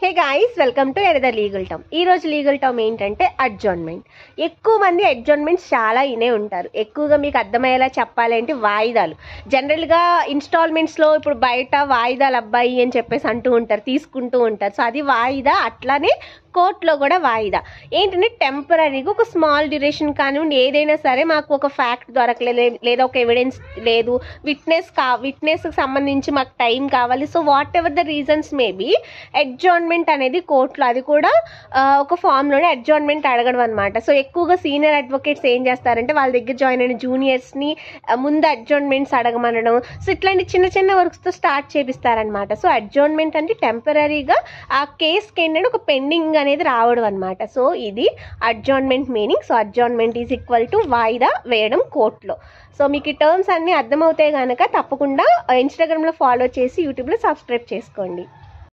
Hey guys, welcome to another legal term. ఈ రోజు legal term ఏంటంటే అడ్జార్న్మెంట్. ఎక్కువ మంది అడ్జార్న్మెంట్స్ చాలా ఇనే ఉంటారు. ఎక్కువగా మీకు అర్థమయ్యేలా చెప్పాలంటే వాయిదాలు. జనరల్గా ఇన్స్టాల్మెంట్స్లో ఇప్పుడు బయట వాయిదాలు అబ్బాయి అని చెప్పేసి అంటూ ఉంటారు, తీసుకుంటూ ఉంటారు. సో అది వాయిదా. అట్లానే కోర్టులో కూడా వాయిదా ఏంటంటే టెంపరీగా ఒక స్మాల్ డ్యూరేషన్ కానివ్వండి, ఏదైనా సరే మాకు ఒక ఫ్యాక్ట్ దొరకలేదు లేదా ఒక ఎవిడెన్స్ లేదు, విట్నెస్కి సంబంధించి మాకు టైం కావాలి. So whatever the reasons maybe adjournment అనేది కోర్టులో, అది కూడా ఒక ఫామ్లోనే అడ్జార్న్మెంట్ అడగడం అనమాట. సో ఎక్కువగా సీనియర్ అడ్వకేట్స్ ఏం చేస్తారంటే వాళ్ళ దగ్గర జాయిన్ అయిన జూనియర్స్ని ముందు అడ్జార్న్మెంట్స్ అడగమనడం. సో ఇట్లాంటి చిన్న చిన్న వర్క్స్తో స్టార్ట్ చేపిస్తారనమాట. సో అడ్జార్న్మెంట్ అంటే టెంపరీగా ఆ కేసుకి ఏంటంటే ఒక పెండింగ్ అనేది రావడం అనమాట. సో ఇది adjournment meaning. So adjournment is equal to వాయిదా వేయడం కోర్టులో. సో మీకు ఈ టర్మ్స్ అన్నీ అర్థమవుతాయి కనుక తప్పకుండా ఇన్స్టాగ్రామ్లో ఫాలో చేసి యూట్యూబ్లో సబ్స్క్రైబ్ చేసుకోండి.